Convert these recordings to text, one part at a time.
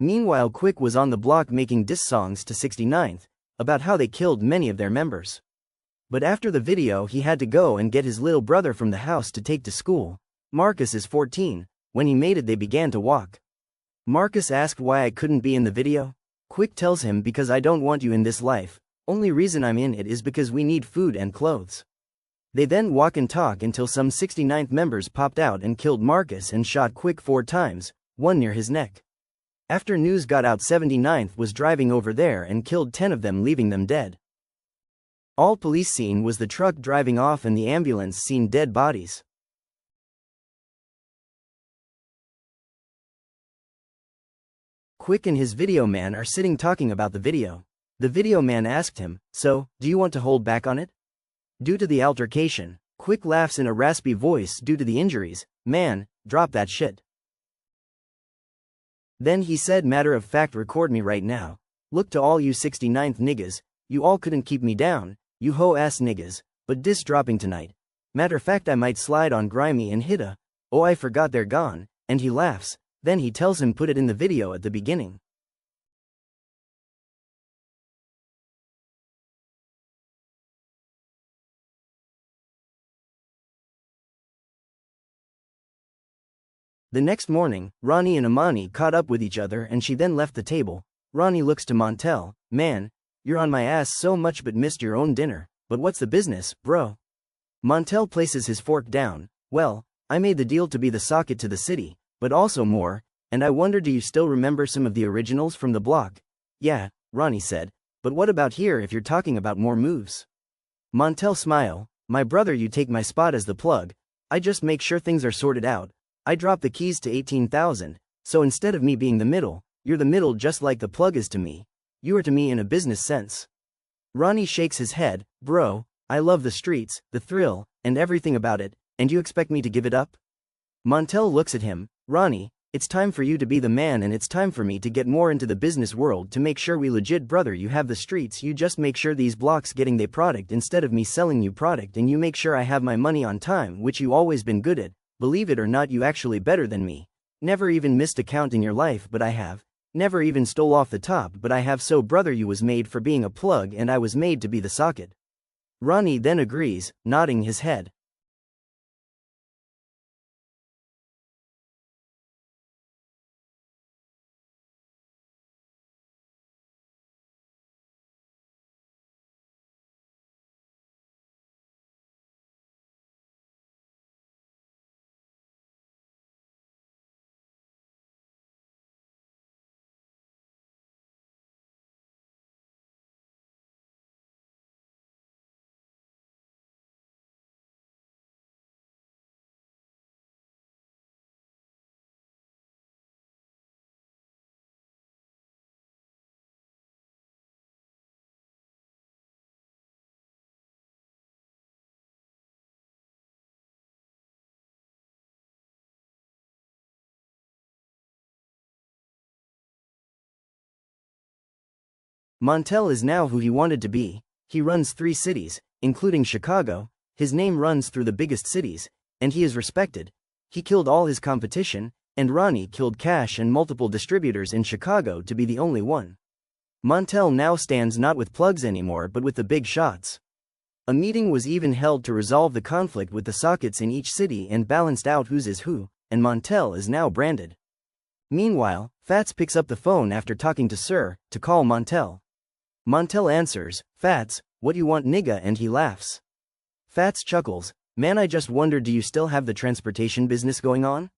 Meanwhile, Quick was on the block making diss songs to 69th, about how they killed many of their members. But after the video he had to go and get his little brother from the house to take to school. Marcus is 14, when he made it they began to walk. Marcus asked why I couldn't be in the video. Quick tells him because I don't want you in this life, only reason I'm in it is because we need food and clothes. They then walk and talk until some 69th members popped out and killed Marcus and shot Quick 4 times, one near his neck. After news got out 79th was driving over there and killed 10 of them leaving them dead. All police seen was the truck driving off and the ambulance seen dead bodies. Quick and his video man are sitting talking about the video. The video man asked him, "So, do you want to hold back on it?" Due to the altercation, Quick laughs in a raspy voice due to the injuries. "Man, drop that shit." Then he said, "Matter of fact, record me right now. Look to all you 69th niggas, you all couldn't keep me down, you hoe-ass niggas, but diss dropping tonight. Matter of fact, I might slide on Grimy and hit a, oh I forgot they're gone," and he laughs. Then he tells him put it in the video at the beginning. The next morning, Ronnie and Imani caught up with each other and she then left the table. Ronnie looks to Montel, "Man, you're on my ass so much but missed your own dinner, but what's the business, bro?" Montel places his fork down. "Well, I made the deal to be the socket to the city, but also more, and I wonder do you still remember some of the originals from the block?" "Yeah," Ronnie said, "but what about here if you're talking about more moves?" Montel smile, "My brother, you take my spot as the plug, I just make sure things are sorted out. I drop the keys to 18,000, so instead of me being the middle, you're the middle just like the plug is to me. You are to me in a business sense." Ronnie shakes his head, "Bro, I love the streets, the thrill, and everything about it, and you expect me to give it up?" Montel looks at him, "Ronnie, it's time for you to be the man and it's time for me to get more into the business world to make sure we legit, brother. You have the streets, you just make sure these blocks getting they product instead of me selling you product, and you make sure I have my money on time, which you always been good at. Believe it or not, you actually better than me. Never even missed a count in your life, but I have. Never even stole off the top, but I have. So brother, you was made for being a plug and I was made to be the socket." Ronnie then agrees, nodding his head. Montel is now who he wanted to be. He runs 3 cities, including Chicago. His name runs through the biggest cities, and he is respected. He killed all his competition, and Ronnie killed Cash and multiple distributors in Chicago to be the only one. Montel now stands not with plugs anymore but with the big shots. A meeting was even held to resolve the conflict with the sockets in each city and balanced out whose is who, and Montel is now branded. Meanwhile, Fats picks up the phone after talking to Sir, to call Montel. Montel answers, "Fats, what you want nigga?" and he laughs. Fats chuckles, "Man, I just wondered, do you still have the transportation business going on?"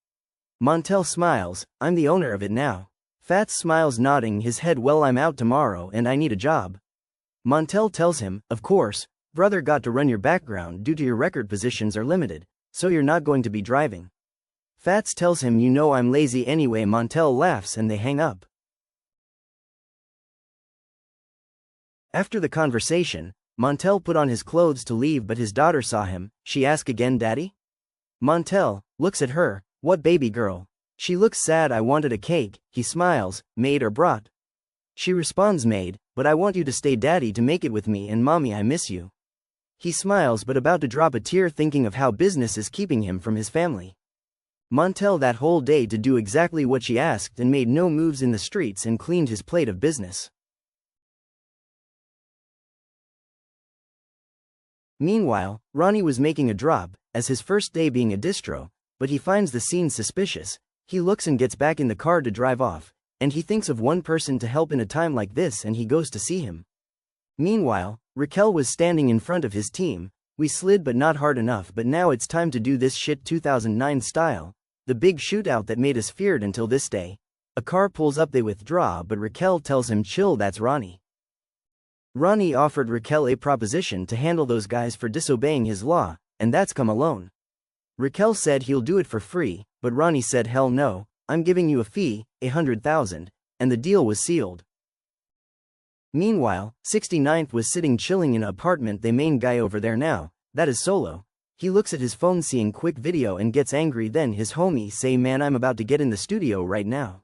Montel smiles, "I'm the owner of it now." Fats smiles, nodding his head, "Well, I'm out tomorrow and I need a job." Montel tells him, "Of course, brother, got to run your background due to your record positions are limited, so you're not going to be driving." Fats tells him, "You know I'm lazy anyway." Montel laughs and they hang up. After the conversation, Montel put on his clothes to leave, but his daughter saw him. She asked again, "Daddy?" Montel looks at her, "What, baby girl?" She looks sad. "I wanted a cake." He smiles, "Made or brought?" She responds, "Made, but I want you to stay, Daddy, to make it with me, and Mommy, I miss you." He smiles but about to drop a tear thinking of how business is keeping him from his family. Montel that whole day to do exactly what she asked and made no moves in the streets and cleaned his plate of business. Meanwhile, Ronnie was making a drop, as his first day being a distro, but he finds the scene suspicious. He looks and gets back in the car to drive off, and he thinks of one person to help in a time like this and he goes to see him. Meanwhile, Raquel was standing in front of his team. We slid but not hard enough, but now it's time to do this shit 2009 style. The big shootout that made us feared until this day. A car pulls up, they withdraw, but Raquel tells him chill, that's Ronnie. Ronnie offered Raquel a proposition to handle those guys for disobeying his law, and that's come alone. Raquel said he'll do it for free, but Ronnie said hell no, I'm giving you a fee, 100,000, and the deal was sealed. Meanwhile, 69th was sitting chilling in an apartment. The main guy over there now, that is Solo. He looks at his phone seeing quick video and gets angry, then his homie say man I'm about to get in the studio right now.